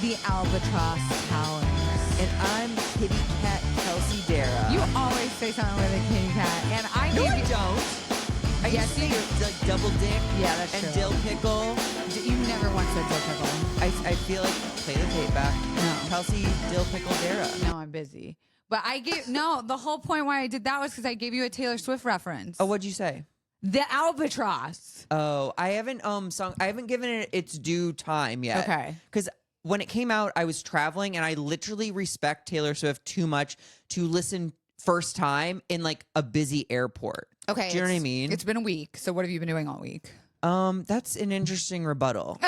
the Albatross Towers. And I'm Kitty Cat Kelsey Dara. You always say something with a kitty cat, and I No, gave I you. don't. I Yes, used to say like double dick. Yeah, that's and true. dill pickle. You never once said dill pickle. I feel like play the tape back. No. Kelsey dill pickle Dara. No, I'm busy. But I gave the whole point why I did that was because I gave you a Taylor Swift reference. Oh, what'd you say? The Albatross. Oh, I haven't I haven't given it its due time yet. Okay. Because when it came out, I was traveling, and I literally respect Taylor Swift too much to listen first time in like a busy airport. Okay. Do you know what I mean? It's been a week. So what have you been doing all week? That's an interesting rebuttal.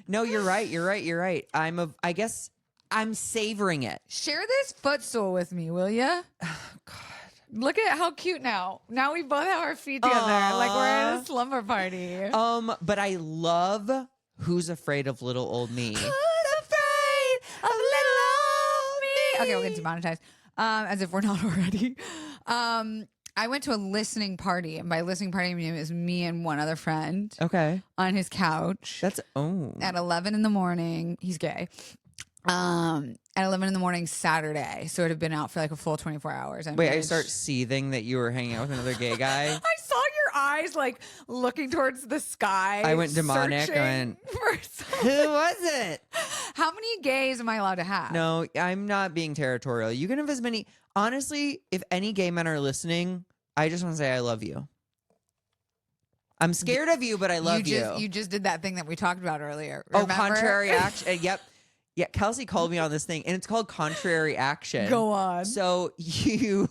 No, you're right. I guess I'm savoring it. Share this footstool with me, will ya? Oh, God. Look at how cute now. Now we both have our feet together. Like we're at a slumber party. But I love Who's Afraid of Little Old Me. Who's afraid of little old me? Okay, we're getting demonetized. As if we're not already. I went to a listening party, and by listening party, I mean it was me and one other friend Okay. on his couch That's at 11 in the morning. He's gay. At 11 in the morning Saturday, so it had been out for like a full 24 hours. Wait, I start seething that you were hanging out with another gay guy. I saw your eyes like looking towards the sky. I went demonic. searching for something. Who was it? How many gays am I allowed to have? No, I'm not being territorial. You can have as many. Honestly, if any gay men are listening, I just want to say I love you. I'm scared of you, but I love you. You just did that thing that we talked about earlier. Oh, Remember? contrary action. Yep. Yeah, Kelsey called me on this thing, and it's called contrary action. Go on. So you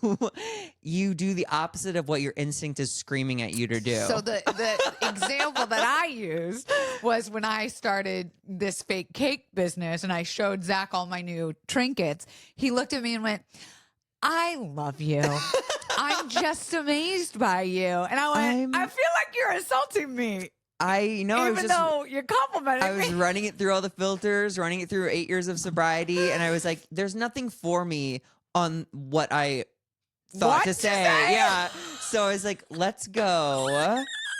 do the opposite of what your instinct is screaming at you to do. So the example that I used was when I started this fake cake business, and I showed Zach all my new trinkets. He looked at me and went, "I love you. I'm just amazed by you." And I went, "I feel like you're insulting me." I know. Even though you're complimenting I was me. running it through all the filters, running it through 8 years of sobriety, and I was like, "There's nothing for me on what I thought to say." Yeah. So I was like, "Let's go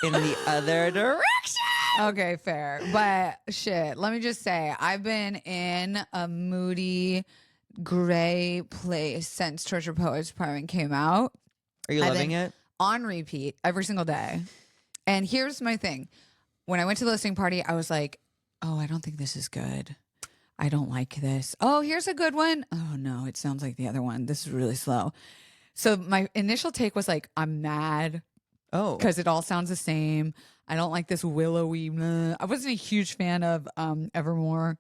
in the other direction." Okay, fair. But shit, let me just say, I've been in a moody, gray place since Torture Poets Department came out. Are you loving it? On repeat every single day. And here's my thing. When I went to the listening party, I was like, "Oh, I don't think this is good. I don't like this. Oh, here's a good one. Oh, no, it sounds like the other one. This is really slow." So my initial take was like, I'm mad. Oh. Because it all sounds the same. I don't like this willowy. I wasn't a huge fan of Evermore.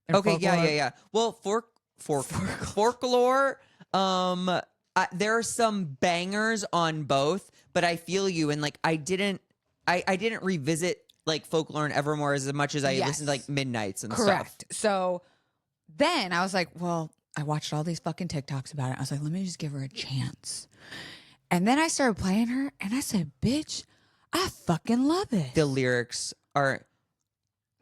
And Okay, Folklore. yeah. Well, folklore. There are some bangers on both, but I feel you, and like I didn't revisit like Folklore and Evermore as much as I listened to like Midnights and Correct. stuff. So then I was like, well, I watched all these fucking TikToks about it. I was like, let me just give her a chance. And then I started playing her, and I said, "Bitch, I fucking love it." The lyrics are.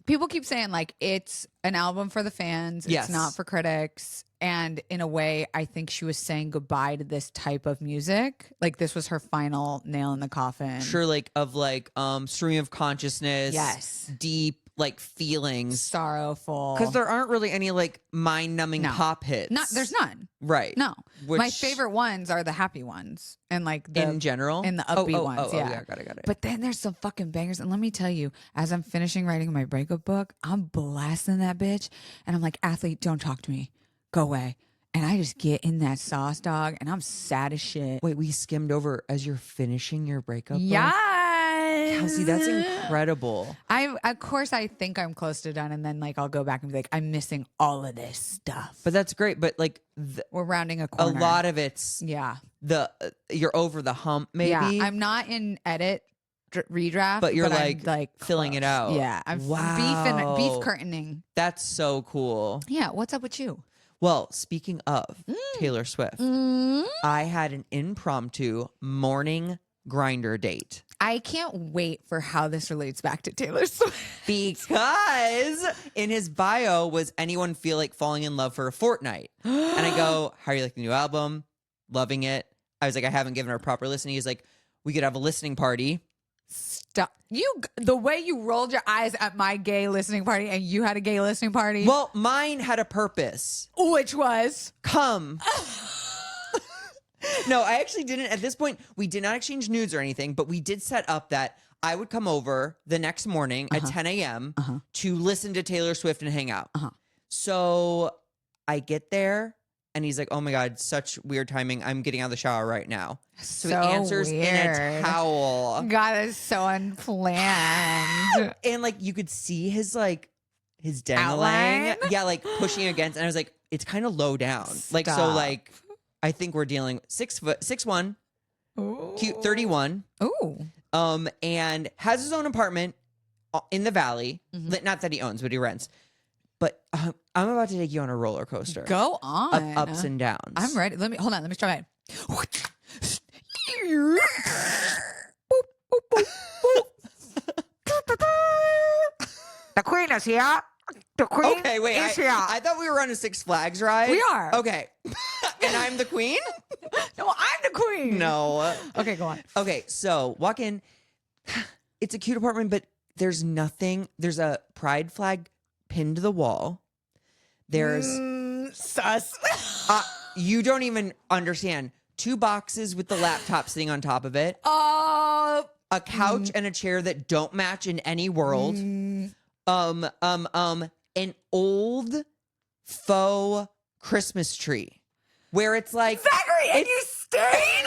People keep saying like it's an album for the fans. Yes. It's not for critics. And in a way, I think she was saying goodbye to this type of music. Like this was her final nail in the coffin. Sure, like of like stream of consciousness. Yes. Deep like feelings. Sorrowful. Because there aren't really any like mind-numbing pop hits. There's none. Right. No. Which, my favorite ones are the happy ones. And like the in general? and the upbeat ones. Oh, yeah. yeah, got it. But then there's some fucking bangers. And let me tell you, as I'm finishing writing my breakup book, I'm blasting that bitch. And I'm like, "Athlete, don't talk to me. Go away." And I just get in that sauce, dog, and I'm sad as shit. Wait, we skimmed over as you're finishing your breakup book? Yes. Kelsey, that's incredible. Of course, I think I'm close to done, and then like I'll go back and be like, I'm missing all of this stuff. But that's great. But like we're rounding a a corner. lot of it's you're over the hump, maybe. Yeah, I'm not in edit redraft, but you're I'm, like filling it out. Yeah, I'm beef curtaining. That's so cool. Yeah, what's up with you? Well, speaking of Taylor Swift, I had an impromptu morning grinder date. I can't wait for how this relates back to Taylor Swift. Because in his bio was, "Anyone feel like falling in love for a fortnight?" And I go, "How are you like the new album? Loving it." I was like, "I haven't given her a proper listening." He's like, "We could have a listening party Stop. The way you rolled your eyes at my gay listening party and you had a gay listening party. Well, mine had a purpose. Which was? Come. No, I actually didn't. At this point, we did not exchange nudes or anything, but we did set up that I would come over the next morning at 10 a.m. To listen to Taylor Swift and hang out. So I get there and he's like, oh my God, such weird timing. I'm getting out of the shower right now. So he answers weird. In a towel. God, it's so unplanned. And like you could see his dangling. Yeah, like pushing against. And I was like, it's kind of low down. Stop. Like, so like, I think we're dealing 6'1", cute 31. Ooh. And has his own apartment in the valley. Not that he owns, but he rents. But I'm about to take you on a roller coaster. Go on. Of ups and downs. I'm ready. Hold on. Let me try it. The queen is here. The queen okay, wait. is here. I thought we were on a Six Flags ride. We are. Okay. And I'm the queen? No, I'm the queen. No. Okay, go on. Okay, so walk in. It's a cute apartment, but there's nothing. There's a pride flag pinned to the wall. There's sus. You don't even understand. 2 boxes with the laptop sitting on top of it. A couch and a chair that don't match in any world. An old faux Christmas tree where it's like Zachary, and you stayed?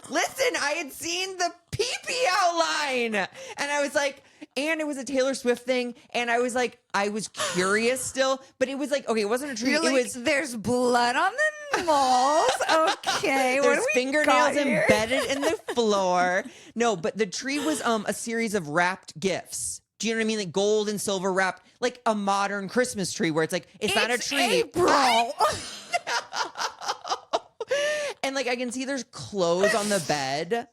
Listen, I had seen the pee-pee outline and I was like, and it was a Taylor Swift thing. And I was like, I was curious still, but it was like, okay, it wasn't a tree. You're it like, was, there's blood on the walls. Okay. there's what fingernails embedded in the floor. No, but the tree was a series of wrapped gifts. Do you know what I mean? Like gold and silver wrapped, like a modern Christmas tree where it's like, it's not a tree. April. And like I can see there's clothes on the bed,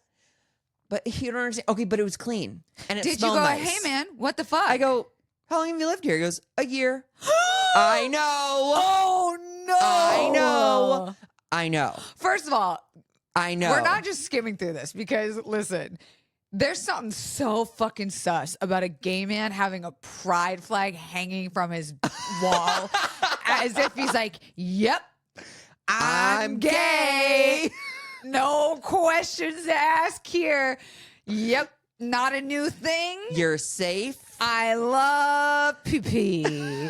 but you don't understand. Okay, but it was clean and it Did you smelled go, nice. hey man, what the fuck? I go, how long have you lived here? He goes, a year. I know. Oh no. I know. First of all, I know. we're not just skimming through this because listen, there's something so fucking sus about a gay man having a pride flag hanging from his wall as if he's like, yep, I'm gay. No questions asked here. Yep, not a new thing. You're safe. I love pee-pee.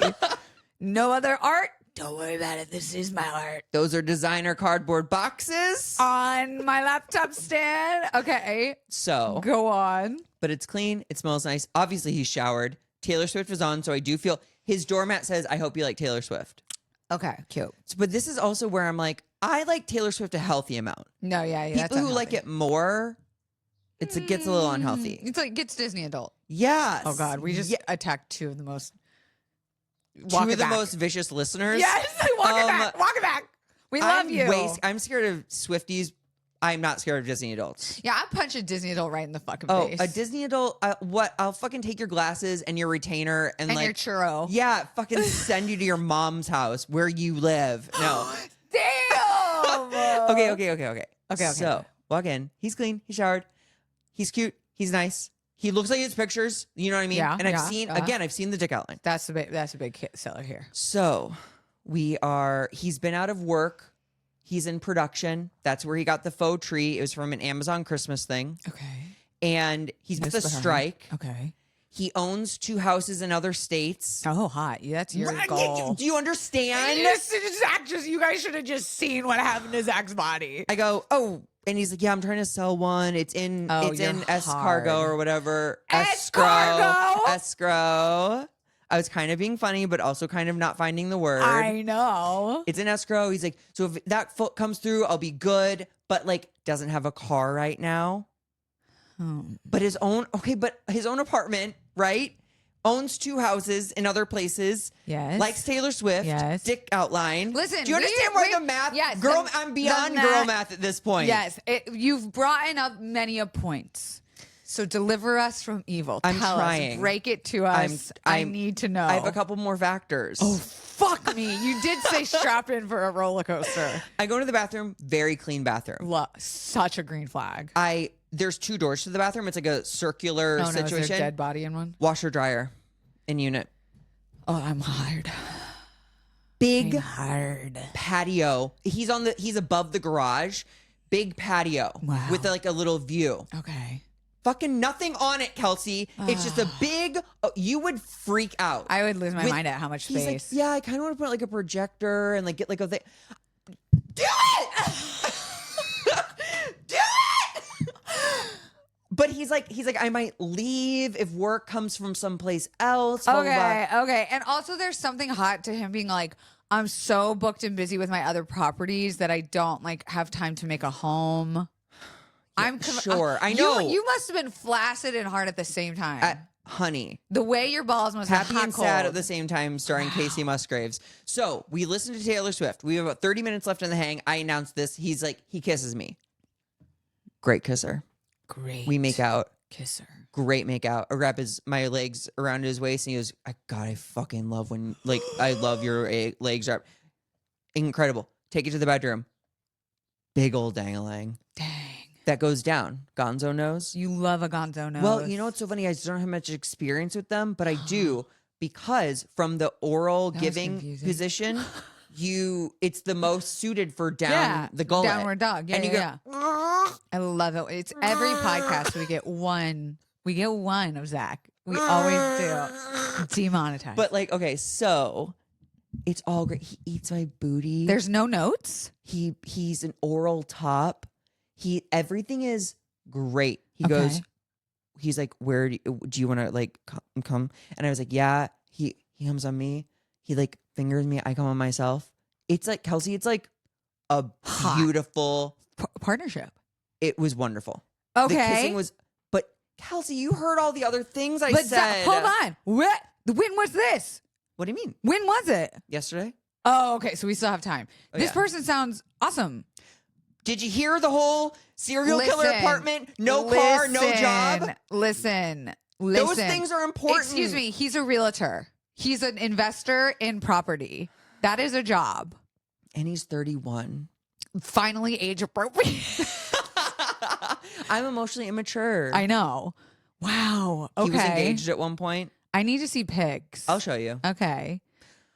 No other art? Don't worry about it. This is my art. Those are designer cardboard boxes. On my laptop stand. Okay. So, go on. but it's clean. It smells nice. Obviously, he's showered. Taylor Swift was on, so I do feel his doormat says, I hope you like Taylor Swift. Okay, cute. So, but this is also where I'm like, I like Taylor Swift a healthy amount. No, yeah. People who like it more, it gets a little unhealthy. It's like gets Disney adult. Yes. Oh God, we just attacked 2 of the most. Two of the most vicious listeners. Yes, walk it back. Walk it back. We love you. I'm scared of Swifties. I'm not scared of Disney adults. Yeah, I punch a Disney adult right in the fucking Oh, face. a Disney adult? What? I'll fucking take your glasses and your retainer and like your churro. Yeah, fucking send you to your mom's house where you live. No. Damn. Okay. Okay. So walk in. He's clean. He's showered. He's cute. He's nice. He looks like his pictures. You know what I mean? Yeah, and I've seen the dick outline. That's a big seller here. So he's been out of work. He's in production. That's where he got the faux tree. It was from an Amazon Christmas thing. Okay. And he's with a strike. Okay. He owns 2 houses in other states. Oh, hot. Yeah, that's your goal. Do you understand? You guys should have just seen what happened to Zach's body. I go, oh, and he's like, yeah, I'm trying to sell one. It's in S cargo or whatever. Escrow. I was kind of being funny, but also kind of not finding the word. I know. It's in escrow. He's like, so if that foot comes through, I'll be good. But like, doesn't have a car right now. But his own apartment, right? Owns 2 houses in other places. Yes. Likes Taylor Swift. Yes. Dick outline. Listen, do you understand where the math? Yes. Girl, I'm beyond girl math at this point. Yes. You've brought in up many a points. So deliver us from evil. I'm Tell trying. Us, break it to us. I need to know. I have a couple more factors. Oh, fuck me. You did say strap in for a roller coaster. I go to the bathroom. Very clean bathroom. Such a green flag. there's 2 doors to the bathroom. It's like a circular Oh, no, is there a situation. dead body in one? Washer dryer in unit. Oh, I'm hard. Big I'm hard. patio. He's above the garage. Big patio with like a little view. Okay. Fucking nothing on it, Kelsey. It's just a big. You would freak out. I would lose my mind at how much He's like, space. yeah, I kind of want to put like a projector and like get like a thing. Do it! Do it! But he's like, I might leave if work comes from someplace else. Blah, Okay, blah, blah. okay. And also there's something hot to him being like, I'm so booked and busy with my other properties that I don't like have time to make a home. Sure, I know. You must have been flaccid and hard at the same time. Honey. The way your balls must have Happy hot and sad cold. at the same time, starring Casey Musgraves. So we listened to Taylor Swift. We have about 30 minutes left in the hang. I announced this. He's like, he kisses me. Great kisser. Great. We make out. Kisser. Great make out. I wrap my legs around his waist and he goes, I fucking love when, like, I love your legs wrapped. Incredible. Take it to the bedroom. Big old dang-a-lang. Dang. That goes down. Gonzo knows. You love a gonzo nose. Well, you know what's so funny? I just don't have much experience with them, but I do because from the oral That was giving confusing. position, it's the most suited for down the gullet. Downward dog. Yeah, And you yeah. I love it. It's every podcast we get one. We get one of Zach. We always do. Demonetized. But like, okay, so it's all great. He eats my booty. There's no notes. He's an oral top. Everything is great. He Okay. goes, he's like, where do you want to like come? And I was like, yeah. He comes on me. He like fingers me. I come on myself. It's like, Kelsey, it's like a Hot. beautiful Partnership. It was wonderful. Okay. The kissing was, but Kelsey, you heard all the other things I But said. hold on. What? When was this? What do you mean? When was it? Yesterday? Oh, okay. So we still have time. Oh, This yeah. person sounds awesome. Did you hear the whole serial killer Listen. apartment? No car, no job? Listen. Those things are important. Excuse me. He's a realtor. He's an investor in property. That is a job. And he's 31. Finally age appropriate. I'm emotionally immature. I know. Wow. Okay. He was engaged at one point. I need to see pics. I'll show you. Okay.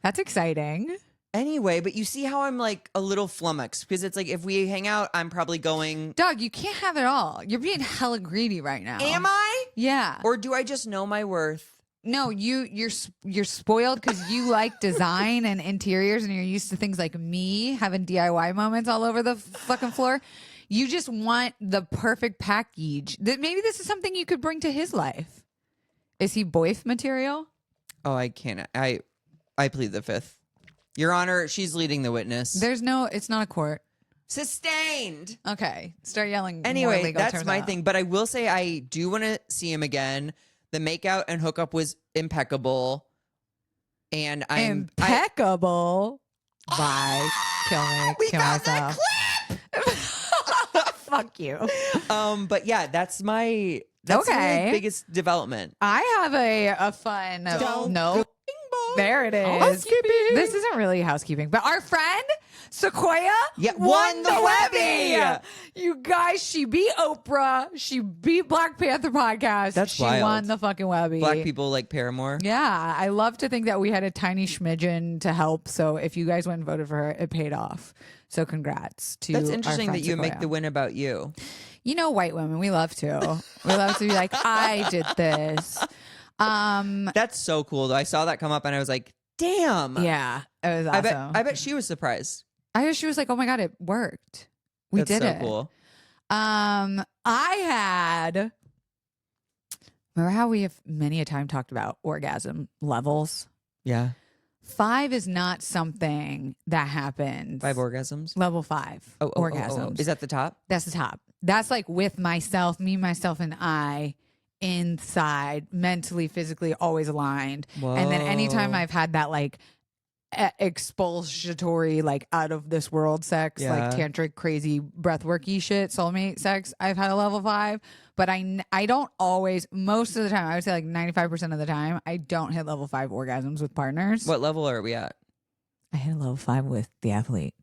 That's exciting. Anyway, but you see how I'm like a little flummoxed because it's like if we hang out, I'm probably going. Dog, you can't have it all. You're being hella greedy right now. Am I? Yeah. Or do I just know my worth? No, you're spoiled because you like design and interiors and you're used to things like me having DIY moments all over the fucking floor. You just want the perfect package. That maybe this is something you could bring to his life. Is he boif material? Oh, I can't. I plead the fifth. Your Honor, she's leading the witness. It's not a court. Sustained. Okay. Start yelling. more Anyway, legal that's terms my out. thing. But I will say I do want to see him again. The makeout and hookup was impeccable. And I'm impeccable. Bye. Kill me. We Kill got myself. that clip. Fuck you. But yeah, that's my Okay. biggest development. I have a fun. Don't No. There it is. Housekeeping. This isn't really housekeeping, but our friend Sequoia won the Webby. You guys, she beat Oprah. She beat Black Panther podcast. That's she wild. won the fucking Webby. Black people like Paramore. Yeah, I love to think that we had a tiny smidgen to help. So if you guys went and voted for her, it paid off. So congrats to. That's our interesting friend that you make Sequoia. the win about you. You know, white women, we love to. We love to be like, I did this. That's so cool though. I saw that come up and I was like, damn. Yeah, it was awesome. I bet she was surprised. She was like, "Oh my god, it worked. We That's did so it." cool. I had. Remember how we have many a time talked about orgasm levels? Yeah. 5 is not something that happens. 5 orgasms. Level 5 orgasms. Is that the top? That's the top. That's like with myself, me, myself, and I inside, mentally, physically, always aligned. And then anytime Whoa. I've had that like expulsory, like out of this world sex, Yeah. like tantric, crazy breathworky shit, soulmate sex, I've had a level 5. But I don't always, most of the time, I would say like 95% of the time, I don't hit level 5 orgasms with partners. What level are we at? I hit a level 5 with the athlete.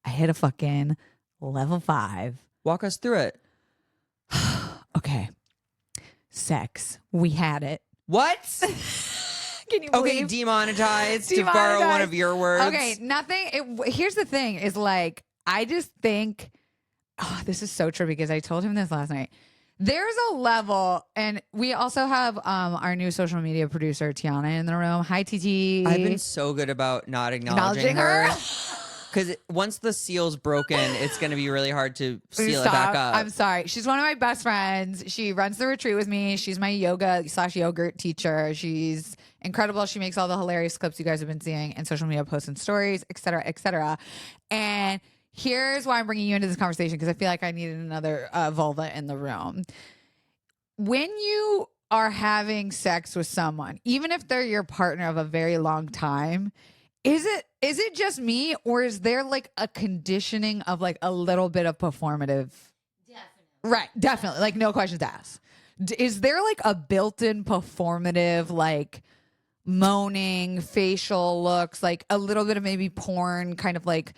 I hit a fucking level 5. Walk us through it. Okay. Sex. We had it. What? Can you Okay, believe? demonetized, to borrow one of your words. Okay, here's the thing is like, I just think, this is so true because I told him this last night. There's a level, and we also have our new social media producer, Tiana, in the room. Hi, TT. I've been so good about not acknowledging her. Because once the seal's broken, it's going to be really hard to seal it back up. I'm sorry. She's one of my best friends. She runs the retreat with me. She's my yoga/yogurt teacher. She's incredible. She makes all the hilarious clips you guys have been seeing in social media posts and stories, et cetera, et cetera. And here's why I'm bringing you into this conversation, because I feel like I needed another vulva in the room. When you are having sex with someone, even if they're your partner of a very long time, is it just me, or is there like a conditioning of like a little bit of performative? Definitely. Right, definitely. Like, no questions asked. Is there like a built-in performative, like moaning, facial looks, like a little bit of maybe porn kind of like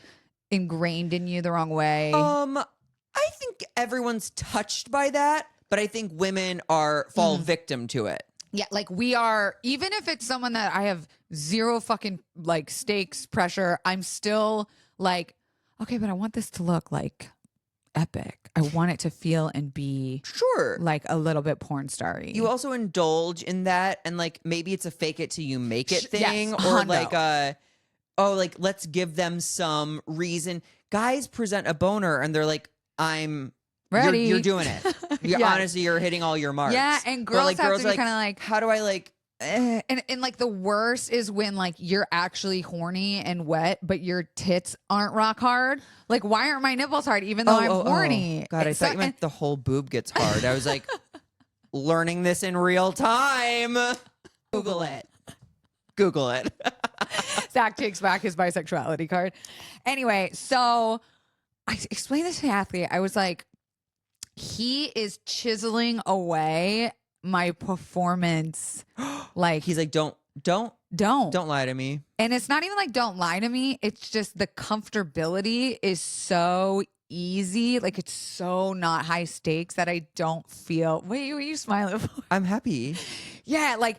ingrained in you the wrong way? I think everyone's touched by that, but I think women fall victim to it. Yeah, like we are, even if it's someone that I have zero fucking like stakes, pressure, I'm still like, okay, but I want this to look like epic. I want it to feel and be Sure. like a little bit porn starry. You also indulge in that, and like maybe it's a fake it till you make it thing, Yes, or hundo. like let's give them some reason. Guys present a boner and they're like, I'm ready. You're doing it. Yes. Honestly, you're hitting all your marks. Yeah, and But, girls like, have to be like, kind of like, how do I like? and like the worst is when like you're actually horny and wet, but your tits aren't rock hard. Like, why aren't my nipples hard even though I'm horny? God, I thought you meant the whole boob gets hard. I was like, learning this in real time. Google it. Google it. Zach takes back his bisexuality card. Anyway, so I explained this to the athlete. I was like, he is chiseling away my performance. Like, He's like, don't lie to me. And it's not even like, don't lie to me. It's just the comfortability is so easy. Like, it's so not high stakes that I don't feel. Wait, what are you smiling for? I'm happy. Yeah, like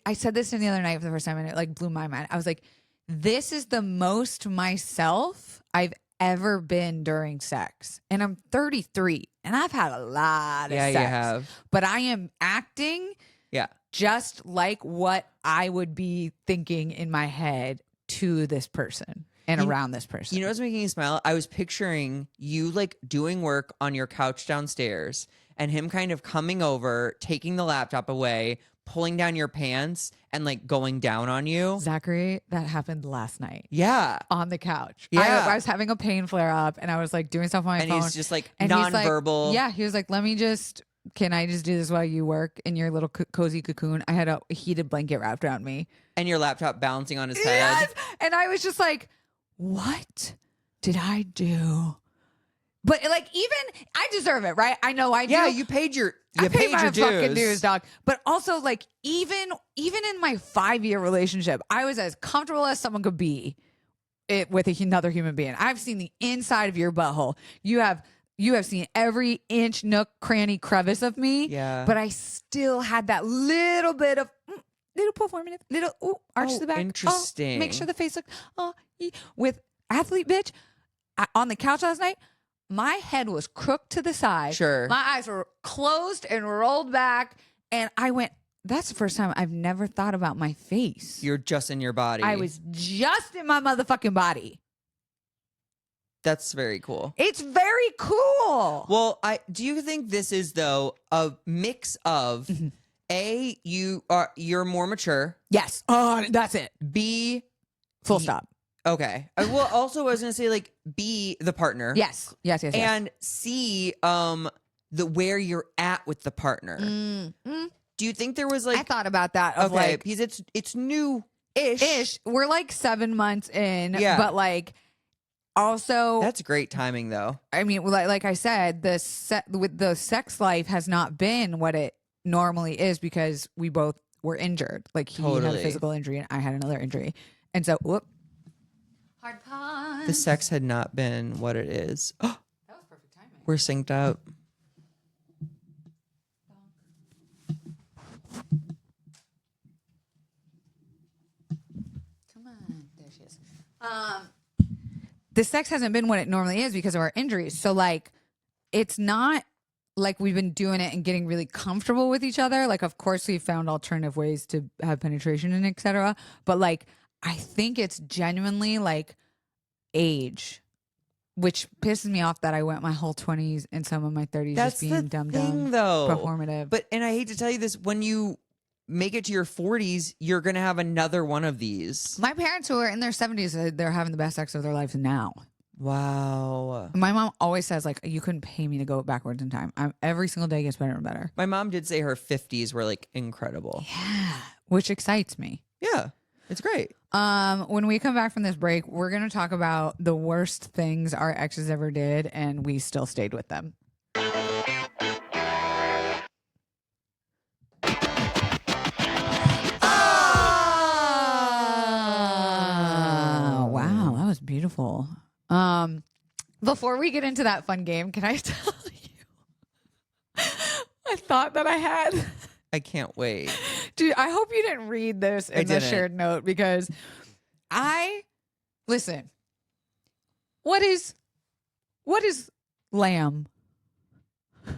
I said this the other night for the first time, and it like blew my mind. I was like, this is the most myself I've ever been during sex. And I'm 33 and I've had a lot of sex. Yeah, you have. But I am acting just like what I would be thinking in my head to this person and around this person. You know what's making me smile? I was picturing you like doing work on your couch downstairs and him kind of coming over, taking the laptop away, pulling down your pants and like going down on you. Zachary, that happened last night. Yeah. On the couch. Yeah. I was having a pain flare up and I was like doing stuff on my phone. And he's just like and he's nonverbal. Like, yeah. He was like, can I just do this while you work in your little cozy cocoon? I had a heated blanket wrapped around me. And your laptop bouncing on his head. Yes! And I was just like, what did I do? But like, even I deserve it, right? I know I do. Yeah, you paid your I paid my your fucking dues, dog. But also, like, even in my 5-year relationship, I was as comfortable as someone could be with another human being. I've seen the inside of your butthole. You have seen every inch, nook, cranny, crevice of me. Yeah. But I still had that little bit of little performative, little arch to the back. Interesting. Make sure the face looks with athlete bitch on the couch last night. My head was crooked to the side. Sure. My eyes were closed and rolled back. And I went, that's the first time I've never thought about my face. You're just in your body. I was just in my motherfucking body. That's very cool. It's very cool. Well, do you think this is though a mix of you're more mature? Yes. Oh, that's it. B, full stop. Okay. Well, also I was gonna say like B, the partner. Yes. And C, the where you're at with the partner. Do you think there was like I thought about that. Of okay, like, because it's new-ish. We're like 7 months in. Yeah. But like, also, That's great timing though. I mean, like I said, the sex life has not been what it normally is because we both were injured. Like he had a physical injury and I had another injury, and so hard pause. The sex had not been what it is. That was perfect timing. We're synced up. Come on. There she is. The sex hasn't been what it normally is because of our injuries. So, like, it's not like we've been doing it and getting really comfortable with each other. Like, of course, we've found alternative ways to have penetration and etc. But, like, I think it's genuinely, like, age, which pisses me off that I went my whole 20s and some of my 30s That's just being the dumb, thing, though. performative. But, and I hate to tell you this, when you make it to your 40s, you're going to have another one of these. My parents who are in their 70s, they're having the best sex of their lives now. Wow. My mom always says, like, you couldn't pay me to go backwards in time. Every single day gets better and better. My mom did say her 50s were like incredible. Yeah. Which excites me. Yeah. It's great. When we come back from this break, we're going to talk about the worst things our exes ever did and we still stayed with them. Wow, that was beautiful. Before we get into that fun game, can I tell you a thought that I had? I can't wait. Dude, I hope you didn't read this in the shared note because listen, what is lamb?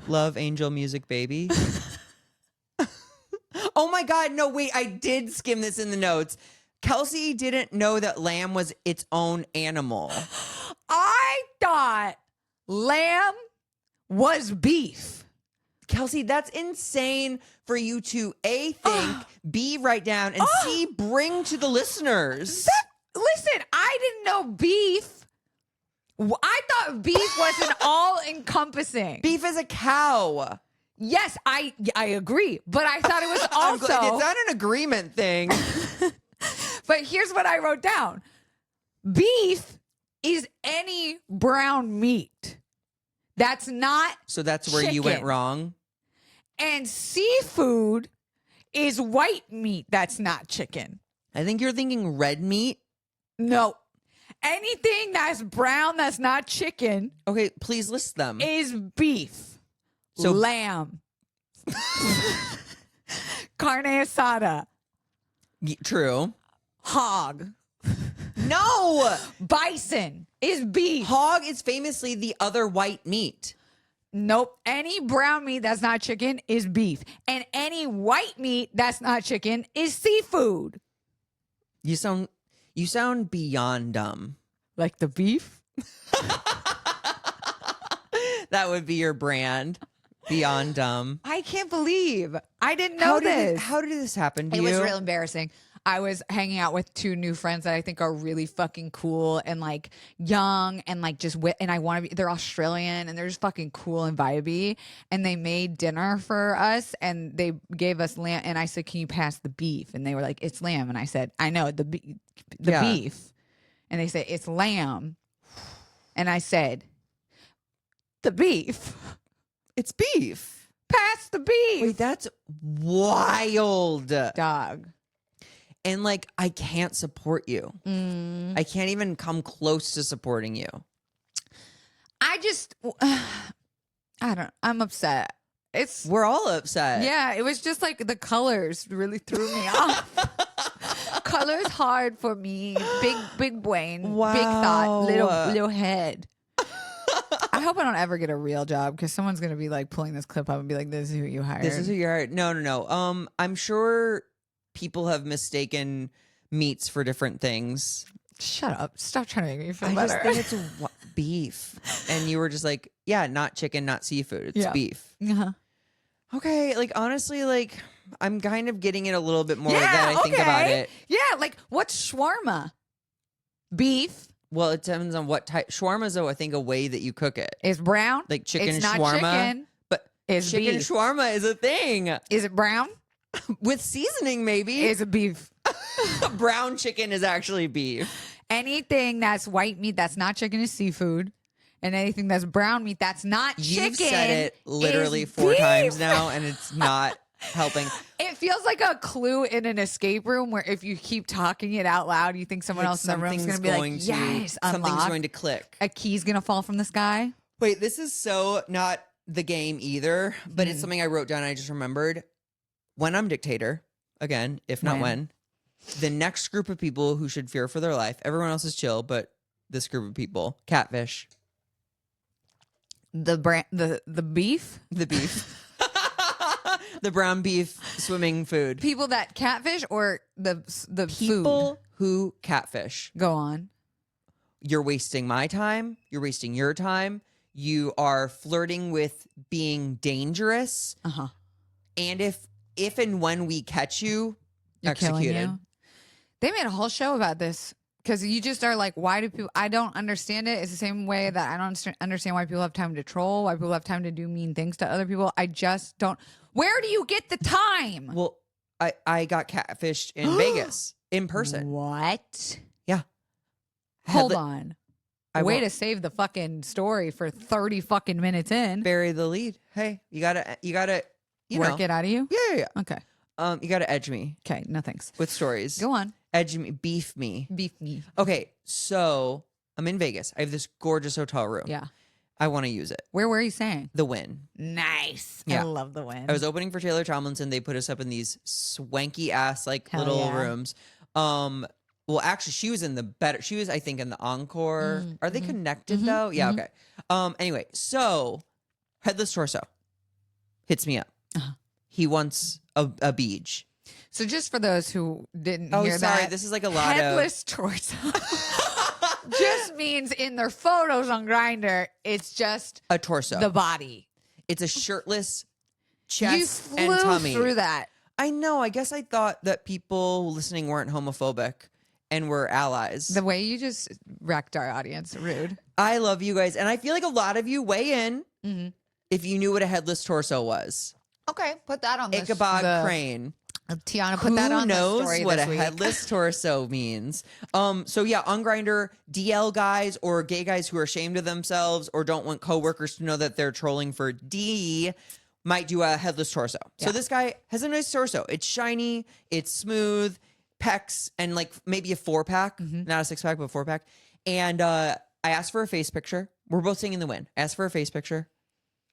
Love Angel Music Baby. Oh my God. No, wait. I did skim this in the notes. Kelsey didn't know that lamb was its own animal. I thought lamb was beef. Kelsey, that's insane for you to A, think, B, write down, and C, bring to the listeners. Listen, I didn't know beef. I thought beef was an all-encompassing. Beef is a cow. Yes, I agree, but I thought it was also. It's not an agreement thing. But here's what I wrote down. Beef is any brown meat. That's not So that's where you went wrong? And seafood is white meat that's not chicken. I think you're thinking red meat. No. Anything that's brown that's not chicken. Okay, please list them. Is beef. So lamb. Carne asada. True. Hog. No. Bison is beef. Hog is famously the other white meat. Nope. Any brown meat that's not chicken is beef. And any white meat that's not chicken is seafood. You sound beyond dumb. Like the beef? That would be your brand. Beyond dumb. I can't believe I didn't know this. How did this happen to you? It was real embarrassing. I was hanging out with two new friends that I think are really fucking cool and like young and like just and I want to be, they're Australian and they're just fucking cool and vibey. And they made dinner for us and they gave us lamb. And I said, can you pass the beef? And they were like, it's lamb. And I said, I know the beef. And they said, it's lamb. And I said, the beef. It's beef. Pass the beef. Wait, that's wild. Dog. And like, I can't support you. I can't even come close to supporting you. I'm upset. We're all upset. Yeah, it was just like the colors really threw me off. Colors hard for me. Big brain, big thought, little head. I hope I don't ever get a real job because someone's gonna be like pulling this clip up and be like, "This is who you hired." This is who you hired. No. I'm sure people have mistaken meats for different things. Shut up! Stop trying to make me feel I better. just think it's beef, and you were just like, "Yeah, not chicken, not seafood. It's beef." Uh-huh. Okay, like honestly, like I'm kind of getting it a little bit more that I think about it. Yeah, like what's shawarma? Beef. Well, it depends on what type. Shawarma is, I think, a way that you cook it. It's brown. Like chicken it's not shawarma. Chicken. But It's chicken beef. shawarma is a thing. Is it brown? With seasoning, maybe. Is it beef? Brown chicken is actually beef. Anything that's white meat that's not chicken is seafood. And anything that's brown meat that's not chicken. You've said it literally is 4 beef. times now, and it's not helping. It feels like a clue in an escape room where if you keep talking it out loud, you think someone else in the room is going to be like, yes, something's unlock. going to click. A key's going to fall from the sky. Wait, this is so not the game either, but it's something I wrote down and I just remembered. when I'm dictator, again, if not when, the next group of people who should fear for their life, everyone else is chill, but this group of people, catfish. The beef? The beef. The brown beef swimming food. People that catfish or the People food? who catfish. Go on. You're wasting my time. You're wasting your time. You are flirting with being dangerous. Uh-huh. And if and when we catch you, You're killing executed. you. They made a whole show about this because you just are like, why do people? I don't understand it. It's the same way that I don't understand why people have time to troll, why people have time to do mean things to other people. I just don't. Where do you get the time? Well, I got catfished in Vegas in person. What? Yeah. Hold on. Way won't to save the fucking story for 30 fucking minutes in. bury the lead. Hey, you gotta Work it out of you? Yeah. Okay. You gotta edge me Okay. No thanks. with stories. Go on. Edge me, beef me. Beef me. Okay, so I'm in Vegas. I have this gorgeous hotel room. Yeah. I want to use it. Where were you saying? The Win. Nice. Yeah. I love the win. I was opening for Taylor Tomlinson. They put us up in these swanky ass Hell little yeah. rooms. Well, actually, she was in the better. She was, I think, in the Encore. Are they connected though? Yeah. Okay. Anyway, so headless torso hits me up. He wants a beach. So just for those who didn't Oh, hear sorry. that, This is like a lot headless torso just means in their photos on Grindr, it's just a torso. the body. It's a shirtless You chest flew and tummy. through that. I know. I guess I thought that people listening weren't homophobic and were allies. The way you just wrecked our audience, rude. I love you guys, and I feel like a lot of you weigh in if you knew what a headless torso was. Okay, put that on Ichabod Crane. Tiana, put that on Who knows the story what this a week. headless torso means? So yeah, on Grindr, DL guys or gay guys who are ashamed of themselves or don't want coworkers to know that they're trolling for D might do a headless torso. Yeah. So this guy has a nice torso. It's shiny, it's smooth, pecs, and like maybe a 4-pack, not a 6-pack, but a 4-pack. And I asked for a face picture. We're both singing The Win. I asked for a face picture.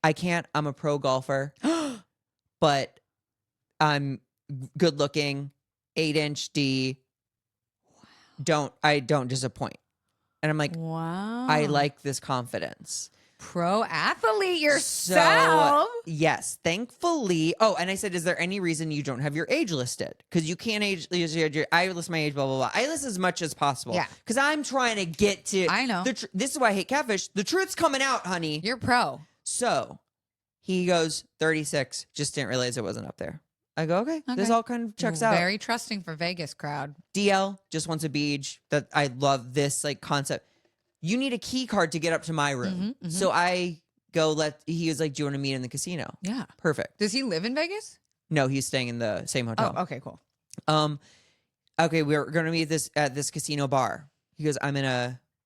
I can't. I'm a pro golfer, but I'm good looking, 8-inch D. I don't disappoint. And I'm like, Wow. I like this confidence. Pro athlete yourself. So, yes, thankfully. Oh, and I said, is there any reason you don't have your age listed? Because you can't I list my age, blah, blah, blah. I list as much as possible. Yeah. Because I'm trying to get to. I know. This is why I hate catfish. The truth's coming out, honey. You're pro. So he goes 36. Just didn't realize it wasn't up there. I go, okay. This all kind of checks out. Very trusting for Vegas crowd. DL just wants a beach. That I love this like concept. You need a key card to get up to my room. So I go he was like, do you want to meet in the casino? Yeah. Perfect. Does he live in Vegas? No, he's staying in the same hotel. Oh, okay, cool. Okay, we're gonna meet at this casino bar. He goes, I'm in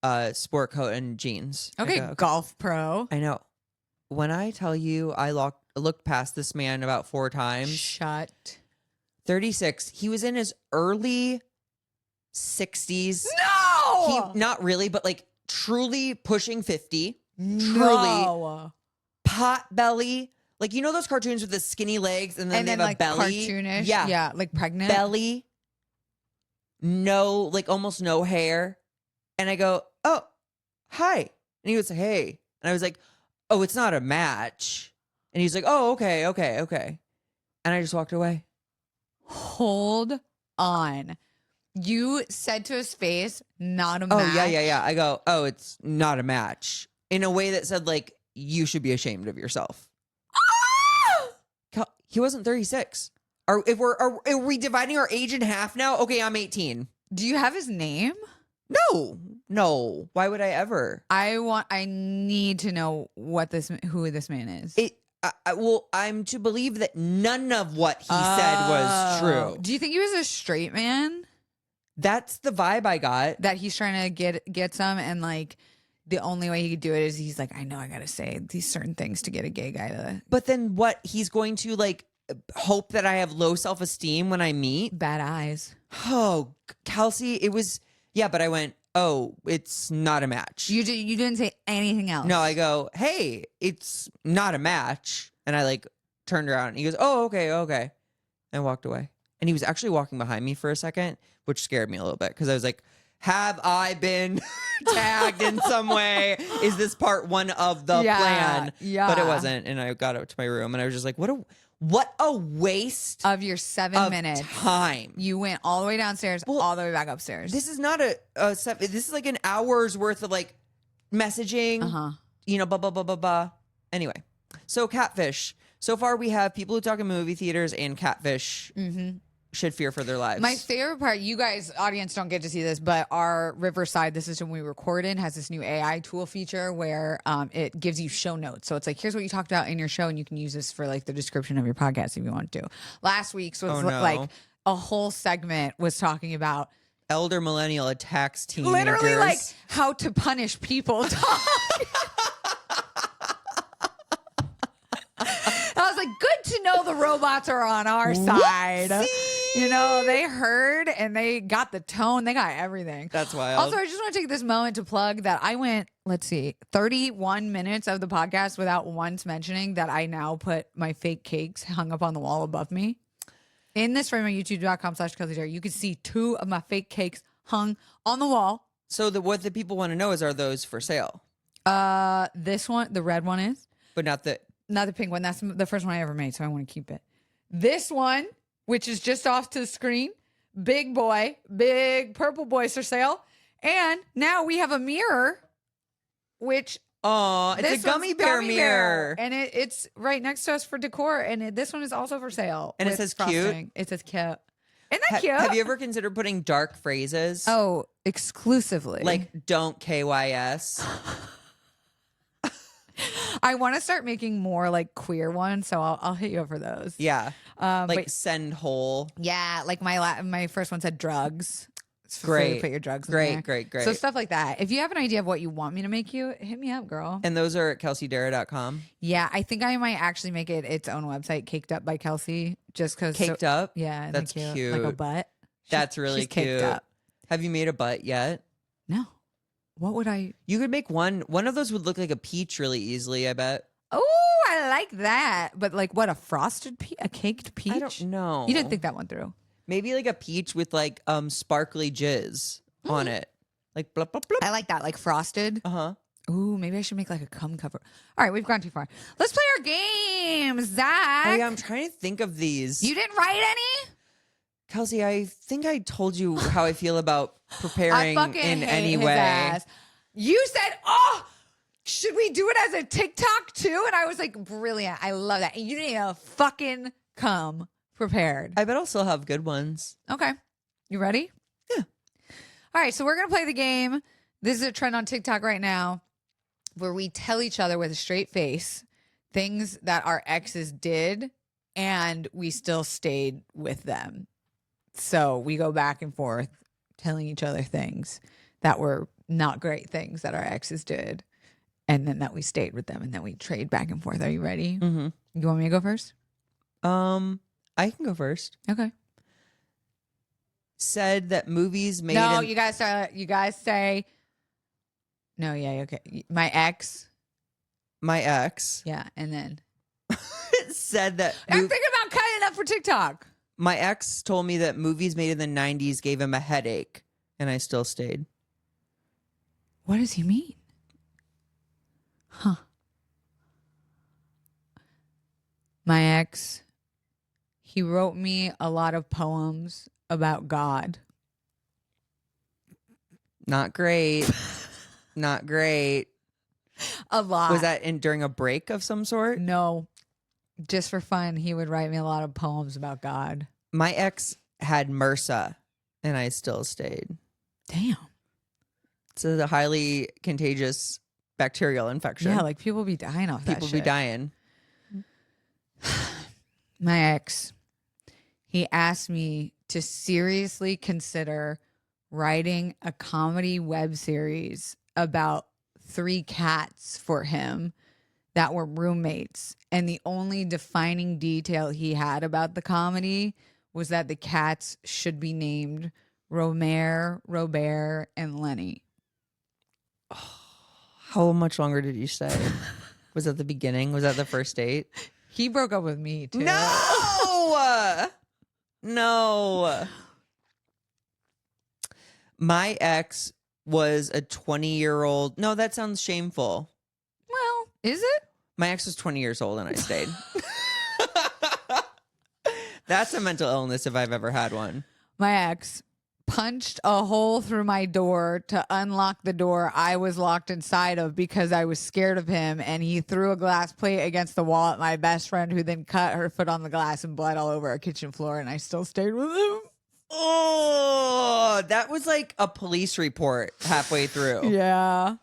a sport coat and jeans. Okay, I go, golf pro. I know. When I tell you I looked past this man about 4 times. Shut. 36. He was in his early 60s. No! Not really, but like truly pushing 50. Truly. No. Pot belly. Like, you know those cartoons with the skinny legs and then they have like a belly? cartoonish. Yeah. Yeah, like pregnant. Belly. No, like almost no hair. And I go, oh, hi. And he goes, hey. And I was like, oh, it's not a match. And he's like, oh, okay. And I just walked away. Hold on. You said to his face, not a match. Oh, yeah. I go, oh, it's not a match. In a way that said, like, you should be ashamed of yourself. He wasn't 36. Are we dividing our age in half now? Okay, I'm 18. Do you have his name? No. Why would I ever? I need to know who this man is. I'm to believe that none of what he said was true. Do you think he was a straight man? That's the vibe I got. That he's trying to get some, and like the only way he could do it is he's like, I know I gotta say these certain things to get a gay guy to. But then what? He's going to like hope that I have low self-esteem when I meet? Bad eyes. Oh, Kelsey, it was, yeah, but I went, oh, it's not a match. You didn't say anything else. No, I go, hey, it's not a match. And I like turned around and he goes, oh, okay. And and I walked away. And he was actually walking behind me for a second, which scared me a little bit because I was like, have I been tagged in some way? Is this part one of the plan? Yeah. But it wasn't. And I got up to my room and I was just like, what a waste of your 7 minutes time. You went all the way downstairs, all the way back upstairs. This is not this is like an hour's worth of like messaging, blah, blah, blah, blah, blah. Anyway, so catfish. So far we have people who talk in movie theaters and catfish should fear for their lives. My favorite part, you guys, audience, don't get to see this, but our Riverside, the system we record in, has this new AI tool feature where it gives you show notes. So it's like, here's what you talked about in your show, and you can use this for like the description of your podcast if you want to. Last week's was like a whole segment was talking about elder millennial attacks teenagers. Literally like how to punish people. I was like, good to know the robots are on our side. You know, they heard and they got the tone. They got everything. That's wild. Also, I just want to take this moment to plug that I went, 31 minutes of the podcast without once mentioning that I now put my fake cakes hung up on the wall above me. In this frame on youtube.com/Kelsey, you can see 2 of my fake cakes hung on the wall. So what the people want to know is, are those for sale? This one, the red one is. But not the pink one. That's the first one I ever made, so I want to keep it. This one, which is just off to the screen, big purple boys for sale. And now we have a mirror, which it's a gummy bear mirror. And it's right next to us for decor. And this one is also for sale. And it says frosting. cute. It says cute. Isn't that cute? Have you ever considered putting dark phrases? Oh, exclusively. Like don't KYS. I want to start making more like queer ones, so I'll hit you up for those. Yeah. Send whole. Yeah, like my first one said drugs. Great. Put your drugs great, in there. great. So stuff like that. If you have an idea of what you want me to make you, hit me up, girl. And those are at kelseydara.com. Yeah, I think I might actually make it its own website, Caked Up by Kelsey, just because. Caked up? Yeah. That's cute. Like a butt. That's really she's cute. Caked up. Have you made a butt yet? No. What would I? You could make one. One of those would look like a peach really easily, I bet. Oh, I like that. But like what, a frosted peach? A caked peach? I don't know. You didn't think that one through. Maybe like a peach with like sparkly jizz on it. Like blah, blah, blah. I like that, like frosted. Uh-huh. Ooh, maybe I should make like a cum cover. All right, we've gone too far. Let's play our game, Zach. Oh, yeah, I'm trying to think of these. You didn't write any? Kelsey, I think I told you how I feel about preparing I fucking in hate any his way. ass. You said, oh, should we do it as a TikTok too? And I was like, brilliant. I love that. And you need to fucking come prepared. I bet I'll still have good ones. Okay. You ready? Yeah. All right. So we're going to play the game. This is a trend on TikTok right now where we tell each other with a straight face things that our exes did and we still stayed with them. So we go back and forth telling each other things that were not great things that our exes did. And then that we stayed with them and then we trade back and forth. Are you ready? Mm-hmm. You want me to go first? I can go first. Okay. Said that movies made No, you guys start. You guys say. No, yeah, okay. My ex. Yeah, and then said that I'm thinking about cutting it up for TikTok. my ex told me that movies made in the 90s gave him a headache, and I still stayed. What does he mean? Huh. My ex, he wrote me a lot of poems about God. Not great. Not great. A lot. Was that during a break of some sort? No. Just for fun, he would write me a lot of poems about God. My ex had MRSA, and I still stayed. Damn. It's a highly contagious bacterial infection. Yeah, like people be dying off that People shit. be dying. My ex, he asked me to seriously consider writing a comedy web series about 3 cats for him that were roommates. And the only defining detail he had about the comedy was that the cats should be named Romer, Robert, and Lenny. How much longer did you stay? Was that the beginning? Was that the first date? He broke up with me too. No! No. My ex was a 20-year-old. No, that sounds shameful. Well, is it? My ex was 20 years old and I stayed. That's a mental illness if I've ever had one. My ex punched a hole through my door to unlock the door I was locked inside of because I was scared of him, and he threw a glass plate against the wall at my best friend, who then cut her foot on the glass and bled all over our kitchen floor, and I still stayed with him. Oh, that was like a police report halfway through. Yeah.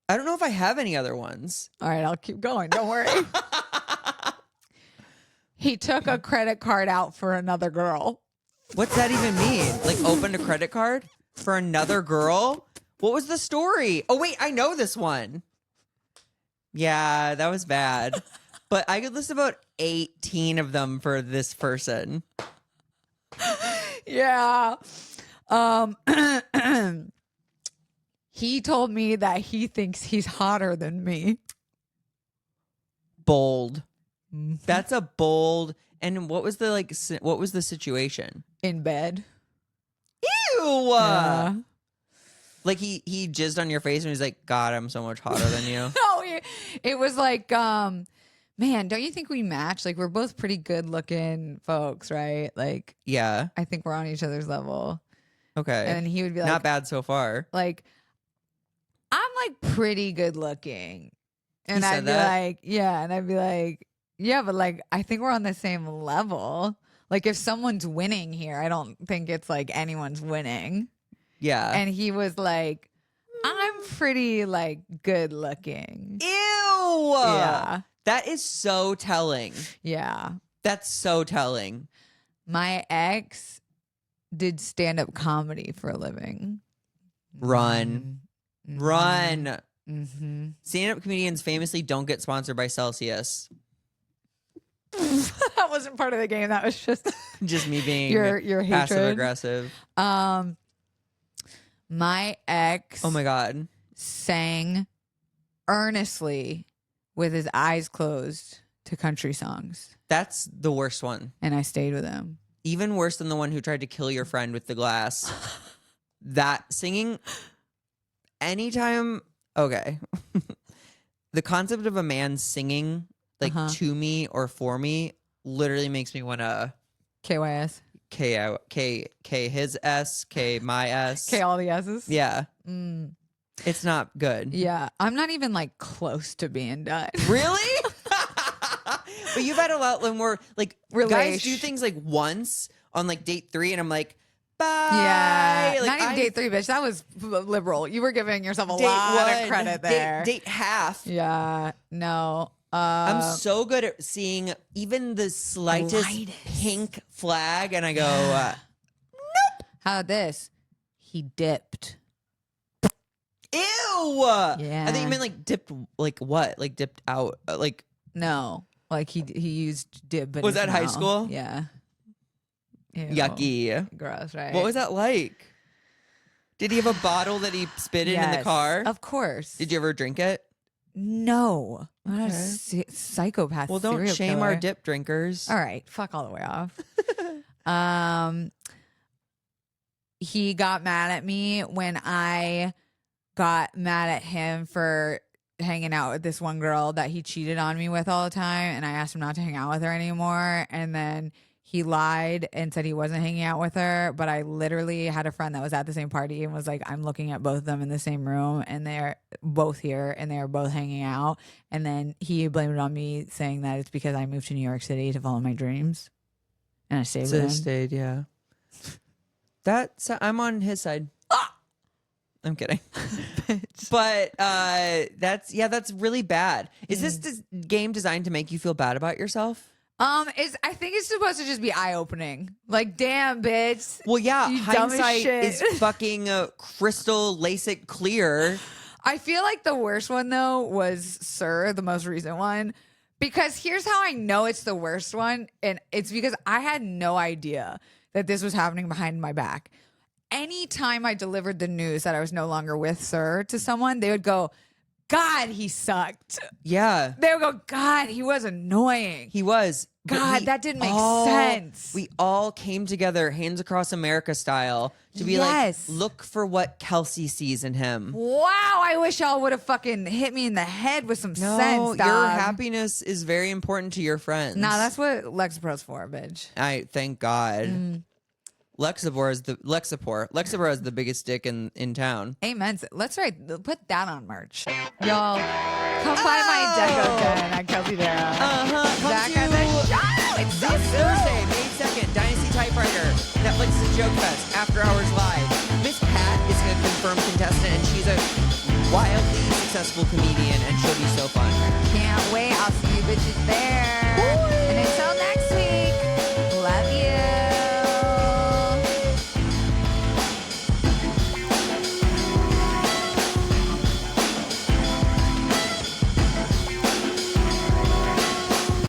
I don't know if I have any other ones. All right, I'll keep going. Don't worry. He took a credit card out for another girl. What's that even mean? Like opened a credit card for another girl? What was the story? Oh, wait, I know this one. Yeah, that was bad. But I could list about 18 of them for this person. Yeah. He told me that he thinks he's hotter than me. Bold. That's a bold. And what was the what was the situation? In bed. Ew. Yeah. Like he jizzed on your face and he's like, God, I'm so much hotter than you. No, it was like, man, don't you think we match? Like, we're both pretty good looking folks, right? Like, yeah. I think we're on each other's level. Okay. And then he would be like, not bad so far. Like, I'm like pretty good looking. And I'd be that? like, yeah. And I'd be like, yeah, but like, I think we're on the same level. Like, if someone's winning here, I don't think it's like anyone's winning. Yeah. And he was like, I'm pretty like good looking. Ew. Yeah. That is so telling. Yeah. That's so telling. My ex did stand-up comedy for a living. Run. Mm-hmm. Run. Mm-hmm. Stand-up comedians famously don't get sponsored by Celsius. That wasn't part of the game. That was just me being your passive hatred. aggressive. My ex Oh my God. sang earnestly with his eyes closed to country songs. That's the worst one. And I stayed with him. Even worse than the one who tried to kill your friend with the glass. That singing anytime. Okay. The concept of a man singing like to me or for me literally makes me want to KYS. K his S, K my S. K all the S's. Yeah. Mm. It's not good. Yeah. I'm not even like close to being done. Really? But you've had a lot when we're like guys do things like once on like date 3 and I'm like, bye. Yeah. Like, not even date 3, bitch. That was liberal. You were giving yourself a date lot 1, of credit there. Date half. Yeah. No. I'm so good at seeing even the slightest pink flag and I go, nope. How about this? He dipped. Ew. Yeah. I think you meant like dipped, like what? Like dipped out? Like no. Like he used dip. But was his that high mouth. school? Yeah. Ew. Yucky. Gross, right? What was that like? Did he have a bottle that he spit in the car? Of course. Did you ever drink it? No. I'm not a psychopath. Well, don't serial shame killer. our dip drinkers. All right. Fuck all the way off. He got mad at me when I got mad at him for hanging out with this one girl that he cheated on me with all the time. And I asked him not to hang out with her anymore. And then he lied and said he wasn't hanging out with her. But I literally had a friend that was at the same party and was like, I'm looking at both of them in the same room and they're both here and they're both hanging out. And then he blamed it on me, saying that it's because I moved to New York City to follow my dreams. And I stayed with him. Stayed, yeah. I'm on his side. I'm kidding. But that's really bad. Is this game designed to make you feel bad about yourself? I think it's supposed to just be eye opening. Like, damn, bitch. Well, yeah, you dumb as hindsight shit. is fucking crystal LASIK clear. I feel like the worst one though was Sir, the most recent one. Because here's how I know it's the worst one, and it's because I had no idea that this was happening behind my back. Anytime I delivered the news that I was no longer with Sir to someone, they would go, God, he sucked. Yeah. They would go, God, he was annoying. He was. God, that didn't make sense. We all came together, hands across America style, to be like, look for what Kelsey sees in him. Wow, I wish y'all would have fucking hit me in the head with some sense, dog. Your happiness is very important to your friends. Nah, that's what Lexapro's for, bitch. I thank God. Lexapro is the biggest dick in town. Amen. Let's put that on merch. Y'all, come buy my deco den at Kelsey Dara. Zach has a show. It's so this Thursday, May 2nd, Dynasty Typewriter, Netflix's Joke Fest, After Hours Live. Miss Pat is a confirmed contestant, and she's a wildly successful comedian, and she'll be so fun. Can't wait. I'll see you bitches there.